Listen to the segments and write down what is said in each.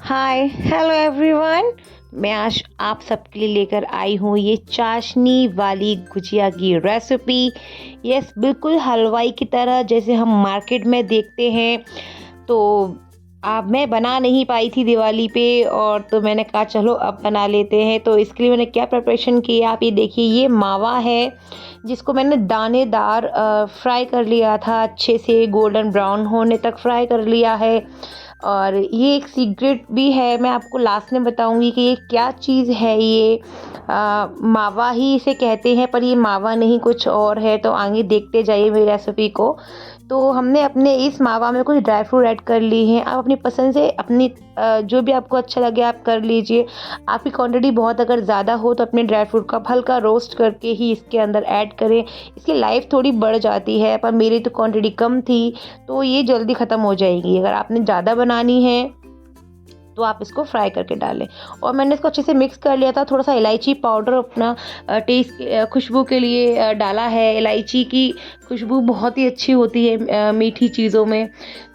Hi hello everyone. मैं आज आप सबके लिए लेकर आई हूँ ये चाशनी वाली गुजिया की रेसिपी। यस, बिल्कुल हलवाई की तरह जैसे हम मार्केट में देखते हैं। तो अब मैं बना नहीं पाई थी दिवाली पे, और तो मैंने कहा चलो अब बना लेते हैं। तो इसके लिए मैंने क्या प्रिपरेशन किया आप ये देखिए। ये मावा है जिसको मैंने दानेदार फ्राई कर लिया था, अच्छे से गोल्डन ब्राउन होने तक फ्राई कर लिया है। और ये एक सीक्रेट भी है, मैं आपको लास्ट में बताऊंगी कि ये क्या चीज़ है। ये मावा ही इसे कहते हैं, पर ये मावा नहीं कुछ और है। तो आगे देखते जाइए मेरी रेसिपी को। तो हमने अपने इस मावा में कुछ ड्राई फ्रूट ऐड कर लिए हैं। आप अपनी पसंद से अपनी जो भी आपको अच्छा लगे आप कर लीजिए। आपकी क्वांटिटी बहुत अगर ज़्यादा हो तो अपने ड्राई फ्रूट का हल्का रोस्ट करके ही इसके अंदर ऐड करें। इसकी लाइफ थोड़ी बढ़ जाती है, पर मेरी तो क्वांटिटी कम थी तो ये जल्दी ख़त्म हो जाएगी। अगर आपने ज़्यादा बनानी है तो आप इसको फ्राई करके डालें। और मैंने इसको अच्छे से मिक्स कर लिया था। थोड़ा सा इलायची पाउडर अपना टेस्ट खुशबू के लिए डाला है। इलायची की खुशबू बहुत ही अच्छी होती है मीठी चीज़ों में।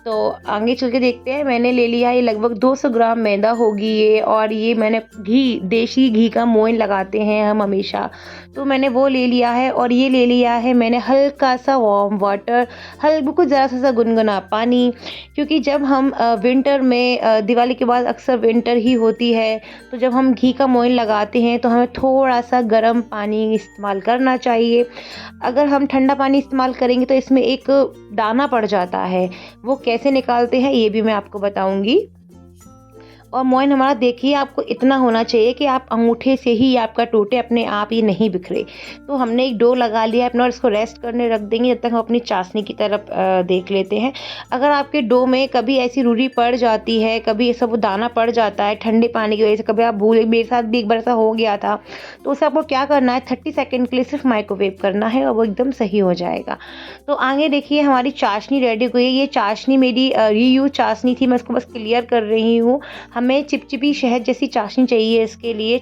तो आगे चल के देखते हैं। मैंने ले लिया ये लगभग 200 ग्राम मैदा होगी ये। और ये मैंने घी, देसी घी का मोइन लगाते हैं हम हमेशा, तो मैंने वो ले लिया है। और ये ले लिया है मैंने हल्का सा वार्म वाटर, बिल्कुल ज़रा सा गुनगुना पानी। क्योंकि जब हम विंटर में दिवाली के बाद अक्सर विंटर ही होती है, तो जब हम घी का मोइन लगाते हैं तो हमें थोड़ा सा गर्म पानी इस्तेमाल करना चाहिए। अगर हम ठंडा पानी इस्तेमाल करेंगे तो इसमें एक दाना पड़ जाता है। वो कैसे निकालते हैं ये भी मैं आपको बताऊंगी। और मोइन हमारा देखिए आपको इतना होना चाहिए कि आप अंगूठे से ही आपका टूटे, अपने आप ये नहीं बिखरे। तो हमने एक डो लगा लिया अपना, और इसको रेस्ट करने रख देंगे जब तक हम अपनी चाशनी की तरफ देख लेते हैं। अगर आपके डो में कभी ऐसी रूढ़ी पड़ जाती है, कभी ऐसा वो दाना पड़ जाता है ठंडे पानी की वजह से, कभी आप भूले, मेरे साथ भी एक बार ऐसा हो गया था, तो उसे आपको क्या करना है, 30 सेकेंड के लिए सिर्फ माइक्रोवेव करना है और वो एकदम सही हो जाएगा। तो आगे देखिए हमारी चाशनी रेडी हो गई है। ये चाशनी मेरी रीयूज चाशनी थी, मैं इसको बस क्लियर कर रही हूँ। हमें चिपचिपी शहद जैसी चाशनी चाहिए इसके लिए,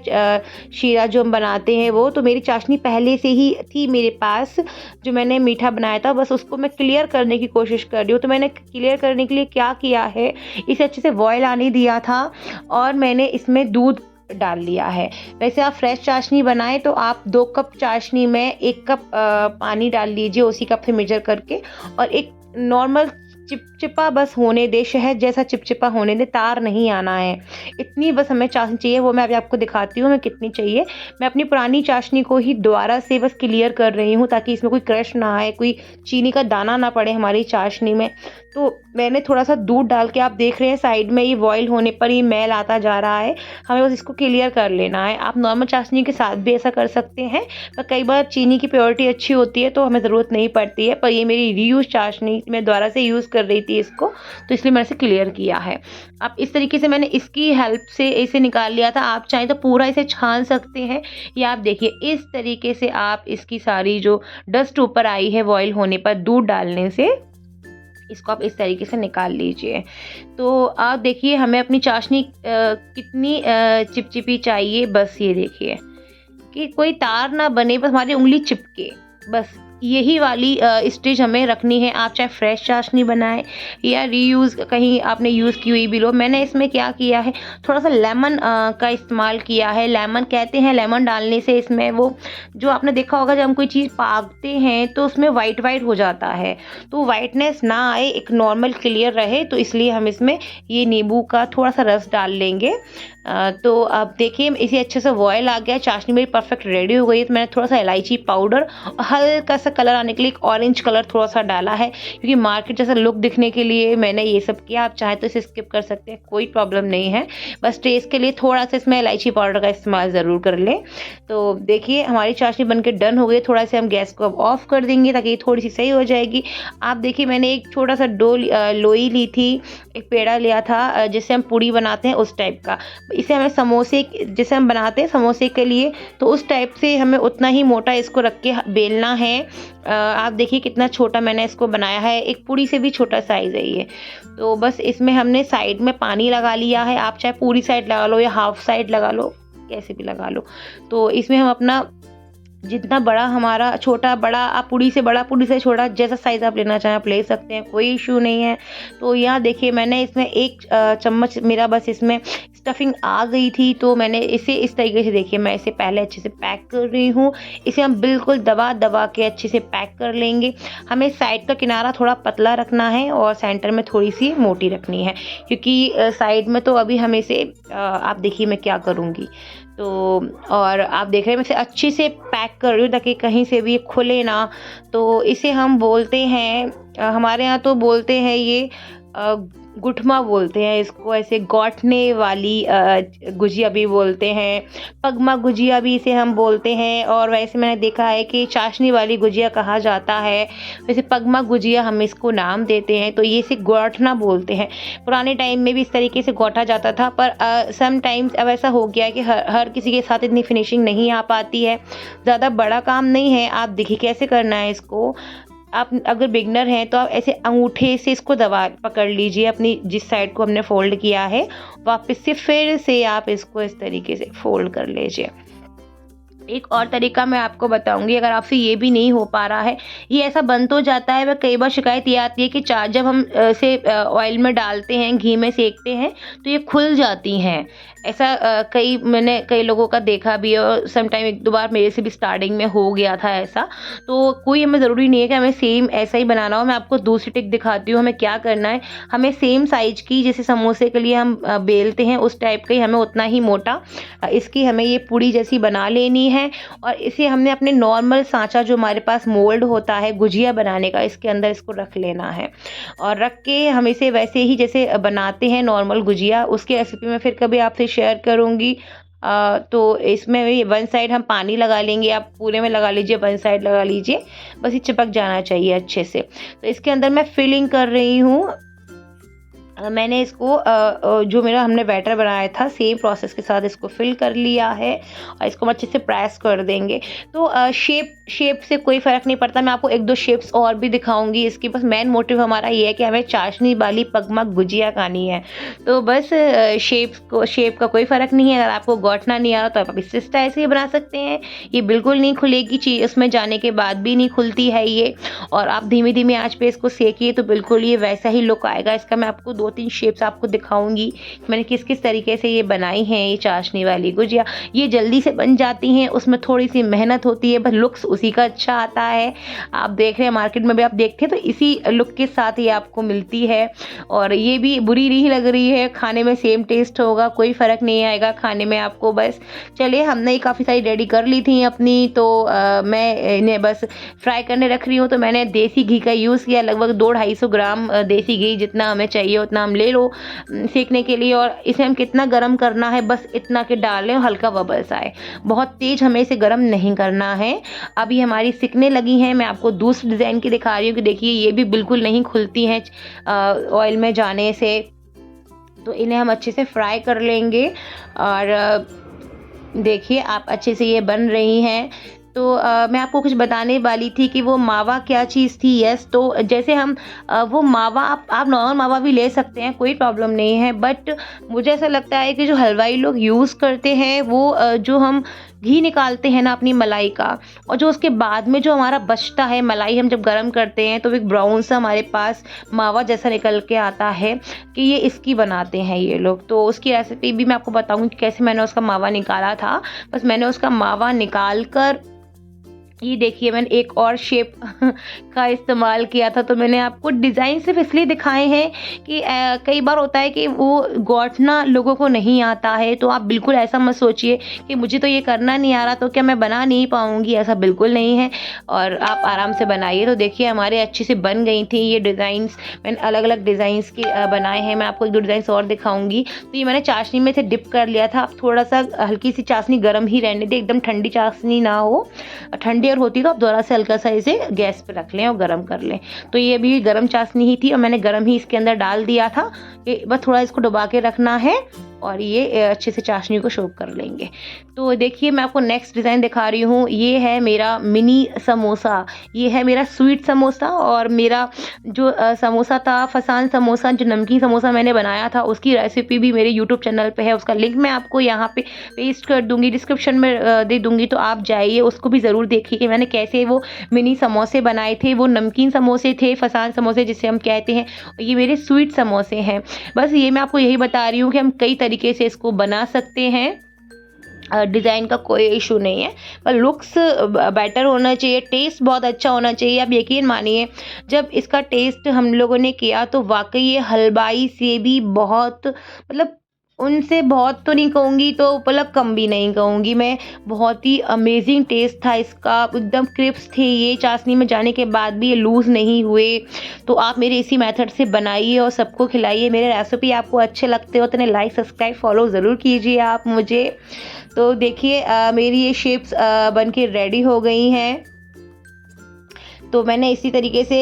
शीरा जो हम बनाते हैं वो। तो मेरी चाशनी पहले से ही थी मेरे पास, जो मैंने मीठा बनाया था, बस उसको मैं क्लियर करने की कोशिश कर रही हूँ। तो मैंने क्लियर करने के लिए क्या किया है, इसे अच्छे से बॉयल आने दिया था और मैंने इसमें दूध डाल लिया है। वैसे आप फ्रेश चाशनी बनाएं तो आप 2 कप चाशनी में 1 कप पानी डाल लीजिए, उसी कप से मेजर करके। और एक नॉर्मल चिपचिपा बस होने दे, शहद जैसा चिपचिपा होने दे, तार नहीं आना है। इतनी बस हमें चाशनी चाहिए। वो मैं अभी आपको दिखाती हूँ हमें कितनी चाहिए। मैं अपनी पुरानी चाशनी को ही दोबारा से बस क्लियर कर रही हूँ ताकि इसमें कोई क्रश ना आए, कोई चीनी का दाना ना पड़े हमारी चाशनी में। तो मैंने थोड़ा सा दूध डाल के, आप देख रहे हैं साइड में ये बॉयल होने पर ये मैल आता जा रहा है, हमें बस इसको क्लियर कर लेना है। आप नॉर्मल चाशनी के साथ भी ऐसा कर सकते हैं, पर कई बार चीनी की प्योरिटी अच्छी होती है तो हमें ज़रूरत नहीं पड़ती है। पर ये मेरी रीयूज चाशनी, मैं दोबारा से यूज़ कर रही थी इसको, तो इसलिए मैंने इसे क्लियर किया है। अब इस तरीके से मैंने इसकी हेल्प से इसे निकाल लिया था। आप चाहें तो पूरा इसे छान सकते हैं, या आप देखिए इस तरीके से आप इसकी सारी जो डस्ट ऊपर आई है बॉयल होने पर दूध डालने से, इसको आप इस तरीके से निकाल लीजिए। तो आप देखिए हमें अपनी चाशनी कितनी चिपचिपी चाहिए, बस ये देखिए कि कोई तार ना बने, बस हमारी उंगली चिपके, बस यही वाली स्टेज हमें रखनी है। आप चाहे फ्रेश चाशनी बनाएं या रीयूज़ कहीं आपने यूज़ की हुई भी लो। मैंने इसमें क्या किया है, थोड़ा सा लेमन का इस्तेमाल किया है। लेमन कहते हैं, लेमन डालने से इसमें वो जो आपने देखा होगा, जब हम कोई चीज़ पागते हैं तो उसमें वाइट वाइट हो जाता है, तो वाइटनेस ना आए, एक नॉर्मल क्लियर रहे, तो इसलिए हम इसमें ये नींबू का थोड़ा सा रस डाल लेंगे। तो अब देखिए इसे अच्छे से बॉयल आ गया, चाशनी मेरी परफेक्ट रेडी हो गई है। तो मैंने थोड़ा सा इलायची पाउडर, हल्का सा कलर आने के लिए एक ऑरेंज कलर थोड़ा सा डाला है, क्योंकि मार्केट जैसा लुक दिखने के लिए मैंने ये सब किया। आप चाहे तो इसे स्किप कर सकते हैं, कोई प्रॉब्लम नहीं है। बस टेस्ट के लिए थोड़ा सा इसमें इलायची पाउडर का इस्तेमाल ज़रूर कर लें। तो देखिए हमारी चाशनी बनके डन हो गई। थोड़ा सा हम गैस को अब ऑफ कर देंगे ताकि ये थोड़ी सी सही हो जाएगी। आप देखिए मैंने एक छोटा सा लोई ली थी, एक पेड़ा लिया था जिससे हम पूड़ी बनाते हैं उस टाइप का। इसे हमें समोसे जैसे हम बनाते हैं समोसे के लिए, तो उस टाइप से हमें उतना ही मोटा इसको रख के बेलना है। आप देखिए कितना छोटा मैंने इसको बनाया है, एक पूड़ी से भी छोटा साइज़ है ये। तो बस इसमें हमने साइड में पानी लगा लिया है। आप चाहे पूरी साइड लगा लो या हाफ साइड लगा लो, कैसे भी लगा लो। तो इसमें हम अपना जितना बड़ा हमारा छोटा बड़ा आप पूड़ी से बड़ा पूड़ी से छोटा जैसा साइज़ आप लेना चाहें आप ले सकते हैं, कोई इशू नहीं है। तो यहाँ देखिए मैंने इसमें 1 चम्मच मेरा बस इसमें स्टफिंग आ गई थी, तो मैंने इसे इस तरीके से देखिए मैं इसे पहले अच्छे से पैक कर रही हूँ। इसे हम बिल्कुल दबा-दबा के अच्छे से पैक कर लेंगे। हमें साइड का किनारा थोड़ा पतला रखना है और सेंटर में थोड़ी-सी मोटी रखनी है, क्योंकि साइड में तो अभी हम इसे आप देखिए मैं क्या करूँगी। तो और आप देख रहे हैं मैं इसे अच्छे से पैक कर रही हूँ ताकि कहीं से भी ये खुले ना। तो इसे हम बोलते हैं हमारे यहाँ तो बोलते हैं ये गुठमा बोलते हैं इसको, ऐसे गौठने वाली गुजिया भी बोलते हैं, पगमा गुजिया भी इसे हम बोलते हैं, और वैसे मैंने देखा है कि चाशनी वाली गुजिया कहा जाता है। वैसे पगमा गुजिया हम इसको नाम देते हैं, तो ये इसे गौठना बोलते हैं। पुराने टाइम में भी इस तरीके से गौठा जाता था, पर सम टाइम्स अब ऐसा हो गया है कि हर किसी के साथ इतनी फिनिशिंग नहीं आ पाती है। ज़्यादा बड़ा काम नहीं है। आप देखिए कैसे करना है इसको। आप अगर बिगनर हैं तो आप ऐसे अंगूठे से इसको दबा पकड़ लीजिए अपनी जिस साइड को हमने फ़ोल्ड किया है, वापस से फिर से आप इसको इस तरीके से फ़ोल्ड कर लीजिए। एक और तरीका मैं आपको बताऊँगी, अगर आपसे ये भी नहीं हो पा रहा है, ये ऐसा बन तो जाता है, पर कई बार शिकायत ये आती है कि जब हम इसे ऑयल में डालते हैं, घी में सेकते हैं, तो ये खुल जाती हैं। ऐसा मैंने कई लोगों का देखा भी है, और सम टाइम 1-2 बार मेरे से भी स्टार्टिंग में हो गया था ऐसा। तो कोई हमें ज़रूरी नहीं है कि हमें सेम ऐसा ही बनाना हो। मैं आपको दूसरी ट्रिक दिखाती हूँ हमें क्या करना है। हमें सेम साइज़ की, जैसे समोसे के लिए हम बेलते हैं उस टाइप का ही, हमें उतना ही मोटा इसकी हमें ये पूड़ी जैसी बना लेनी है। और इसे हमने अपने नॉर्मल सांचा जो हमारे पास मोल्ड होता है गुजिया बनाने का, इसके अंदर इसको रख लेना है, और रख के हम इसे वैसे ही जैसे बनाते हैं नॉर्मल गुजिया, उसकी रेसिपी मैं फिर कभी आपसे शेयर करूँगी। तो इसमें भी 1 साइड हम पानी लगा लेंगे, आप पूरे में लगा लीजिए, 1 साइड लगा लीजिए, बस ये चिपक जाना चाहिए अच्छे से। तो इसके अंदर मैं फिलिंग कर रही हूँ। मैंने इसको जो मेरा हमने बैटर बनाया था सेम प्रोसेस के साथ इसको फिल कर लिया है, और इसको हम अच्छे से प्रेस कर देंगे। तो शेप से कोई फ़र्क नहीं पड़ता। मैं आपको 1-2 शेप्स और भी दिखाऊंगी इसकी। बस मेन मोटिव हमारा ये है कि हमें चाशनी वाली पगमा गुजिया खानी है। तो बस शेप का कोई फ़र्क नहीं है। अगर आपको गौठना नहीं आ रहा तो आप इस स्टाइल से ही बना सकते हैं। ये बिल्कुल नहीं खुलेगी, चीज़ उसमें जाने के बाद भी नहीं खुलती है ये। और आप धीमी धीमी आंच पे इसको सेकिए तो बिल्कुल ये वैसा ही लुक आएगा इसका। मैं आपको 2-3 शेप्स आपको दिखाऊंगी मैंने किस किस तरीके से ये बनाई हैं ये चाशनी वाली गुजिया। ये जल्दी से बन जाती हैं, उसमें थोड़ी सी मेहनत होती है, बस लुक्स उसी का अच्छा आता है। आप देख रहे हैं मार्केट में भी आप देखते हैं तो इसी लुक के साथ ये आपको मिलती है, और ये भी बुरी नहीं लग रही है, खाने में सेम टेस्ट होगा, कोई फ़र्क नहीं आएगा खाने में आपको। बस चलिए, हमने ये काफ़ी सारी रेडी कर ली थी अपनी, तो मैं इन्हें बस फ्राई करने रख रही हूँ। तो मैंने देसी घी का यूज़ किया, लगभग 200-250 ग्राम देसी घी, जितना हमें चाहिए उतना हम ले लो सेकने के लिए। और इसे हम कितना गर्म करना है, बस इतना कि डाल लें हल्का बबल्स आए, बहुत तेज़ हमें इसे गर्म नहीं करना है। अभी हमारी सिकने लगी हैं। मैं आपको दूसरी डिज़ाइन की दिखा रही हूँ कि देखिए ये भी बिल्कुल नहीं खुलती हैं ऑयल में जाने से। तो इन्हें हम अच्छे से फ्राई कर लेंगे, और देखिए आप अच्छे से ये बन रही हैं। तो मैं आपको कुछ बताने वाली थी कि वो मावा क्या चीज़ थी। यस, तो जैसे हम वो मावा आप नॉर्मल मावा भी ले सकते हैं, कोई प्रॉब्लम नहीं है, बट मुझे ऐसा लगता है कि जो हलवाई लोग यूज़ करते हैं वो जो हम घी निकालते हैं ना अपनी मलाई का, और जो उसके बाद में जो हमारा बचता है मलाई, हम जब गर्म करते हैं तो एक ब्राउन सा हमारे पास मावा जैसा निकल के आता है कि ये इसकी बनाते हैं ये लोग। तो उसकी रेसिपी भी मैं आपको बताऊंगी कि कैसे मैंने उसका मावा निकाला था। बस मैंने उसका मावा निकाल कर, ये देखिए मैंने एक और शेप का इस्तेमाल किया था। तो मैंने आपको डिज़ाइन सिर्फ इसलिए दिखाए हैं कि कई बार होता है कि वो गौठना लोगों को नहीं आता है, तो आप बिल्कुल ऐसा मत सोचिए कि मुझे तो ये करना नहीं आ रहा तो क्या मैं बना नहीं पाऊँगी, ऐसा बिल्कुल नहीं है। और आप आराम से बनाइए। तो देखिए हमारे अच्छे से बन गई थी ये डिज़ाइंस। मैंने अलग अलग डिज़ाइंस के बनाए हैं, मैं आपको 1-2 डिज़ाइंस और दिखाऊँगी। तो ये मैंने चाशनी में से डिप कर लिया था। आप थोड़ा सा हल्की सी चाशनी गर्म ही रहने दें, एकदम ठंडी चाशनी ना हो। ठंडी और होती तो आप दोबारा से हल्का सा इसे गैस पे रख लें और गरम कर लें। तो ये भी गरम चाशनी ही थी, और मैंने गरम ही इसके अंदर डाल दिया था कि बस थोड़ा इसको डुबा के रखना है। और ये अच्छे से चाशनी को सोक कर लेंगे। तो देखिए मैं आपको नेक्स्ट डिज़ाइन दिखा रही हूँ, ये है मेरा मिनी समोसा, ये है मेरा स्वीट समोसा और मेरा जो समोसा था फसान समोसा, जो नमकीन समोसा मैंने बनाया था उसकी रेसिपी भी मेरे यूट्यूब चैनल पे है, उसका लिंक मैं आपको यहाँ पे पेस्ट कर दूँगी, डिस्क्रिप्शन में दे दूँगी, तो आप जाइए उसको भी ज़रूर देखिए कि मैंने कैसे वो मिनी समोसे बनाए थे। वो नमकीन समोसे थे, फसान समोसे जिसे हम कहते हैं, ये मेरे स्वीट समोसे हैं। बस ये मैं आपको यही बता रही हूँ कि हम कई तरीके से इसको बना सकते हैं। डिज़ाइन का कोई इशू नहीं है, पर लुक्स बेटर होना चाहिए, टेस्ट बहुत अच्छा होना चाहिए। आप यकीन मानिए जब इसका टेस्ट हम लोगों ने किया तो वाक़ई ये हलवाई से भी बहुत, मतलब उनसे बहुत तो नहीं कहूँगी, तो मतलब कम भी नहीं कहूँगी मैं, बहुत ही अमेज़िंग टेस्ट था इसका, एकदम क्रिस्प थे ये, चाशनी में जाने के बाद भी ये लूज़ नहीं हुए। तो आप मेरे इसी मेथड से बनाइए और सबको खिलाइए। मेरे रेसिपी आपको अच्छे लगते हो तो इन्हें लाइक, सब्सक्राइब, फॉलो ज़रूर कीजिए आप मुझे। तो देखिए मेरी ये शेप्स बन के रेडी हो गई हैं। तो मैंने इसी तरीके से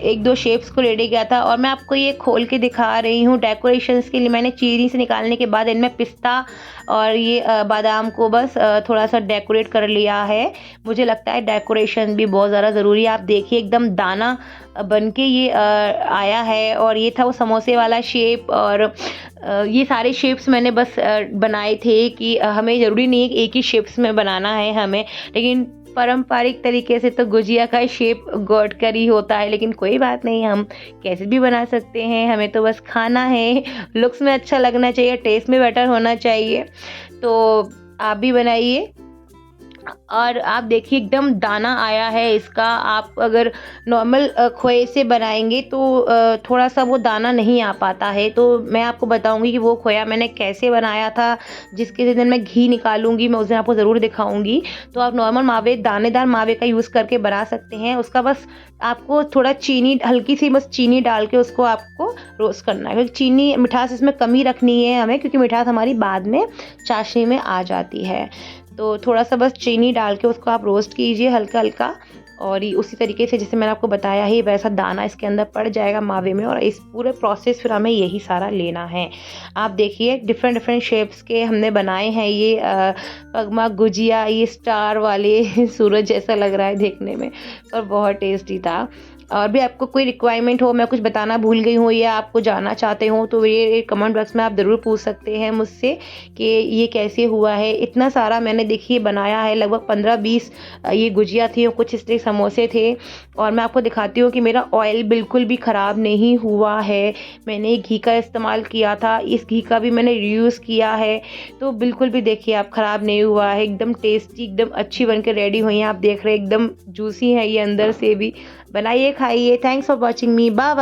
1-2 शेप्स को रेडी किया था और मैं आपको ये खोल के दिखा रही हूँ डेकोरेशंस के लिए। मैंने चीनी से निकालने के बाद इनमें पिस्ता और ये बादाम को बस थोड़ा-सा डेकोरेट कर लिया है। मुझे लगता है डेकोरेशन भी बहुत ज़्यादा ज़रूरी है। आप देखिए एकदम दाना बन के ये आया है और ये था वो समोसे वाला शेप। और ये सारे शेप्स मैंने बस बनाए थे कि हमें ज़रूरी नहीं है कि एक ही शेप्स में बनाना है हमें, लेकिन पारंपरिक तरीके से तो गुजिया का शेप गॉड कर ही होता है, लेकिन कोई बात नहीं, हम कैसे भी बना सकते हैं, हमें तो बस खाना है। लुक्स में अच्छा लगना चाहिए, टेस्ट में बेटर होना चाहिए। तो आप भी बनाइए। और आप देखिए एकदम दाना आया है इसका। आप अगर नॉर्मल खोए से बनाएंगे तो थोड़ा-सा वो दाना नहीं आ पाता है। तो मैं आपको बताऊँगी कि वो खोया मैंने कैसे बनाया था, जिसके दिन मैं घी निकालूँगी, मैं उस दिन आपको ज़रूर दिखाऊँगी। तो आप नॉर्मल मावे, दानेदार मावे का यूज़ करके बना सकते हैं। उसका बस आपको थोड़ा चीनी, हल्की सी बस चीनी डाल के उसको आपको रोस्ट करना है, क्योंकि चीनी मिठास इसमें कम ही रखनी है हमें, क्योंकि मिठास हमारी बाद में चाशनी में आ जाती है। तो थोड़ा-सा बस चीनी डाल के उसको आप रोस्ट कीजिए हल्का-हल्का, और ये उसी तरीके से जैसे मैंने आपको बताया ही वैसा दाना इसके अंदर पड़ जाएगा मावे में, और इस पूरे प्रोसेस फिर हमें यही सारा लेना है। आप देखिए डिफरेंट शेप्स के हमने बनाए हैं ये पगमा गुजिया, ये स्टार वाले सूरज जैसा लग रहा है देखने में, पर बहुत टेस्टी था। और भी आपको कोई रिक्वायरमेंट हो, मैं कुछ बताना भूल गई हूँ या आपको जानना चाहते हो, तो ये कमेंट बॉक्स में आप ज़रूर पूछ सकते हैं मुझसे कि ये कैसे हुआ है। इतना सारा मैंने देखिए बनाया है, लगभग 15-20 ये गुजिया थी और कुछ इस तरह समोसे थे। और मैं आपको दिखाती हूँ कि मेरा ऑयल बिल्कुल भी ख़राब नहीं हुआ है। मैंने घी का इस्तेमाल किया था, इस घी का भी मैंने रीयूज़ किया है, तो बिल्कुल भी देखिए आप ख़राब नहीं हुआ है। एकदम टेस्टी, एकदम अच्छी बन के रेडी हुई हैं। आप देख रहे हैं एकदम जूसी है ये अंदर से भी। बनाइए, खाइए। Thanks for watching me. Bye bye.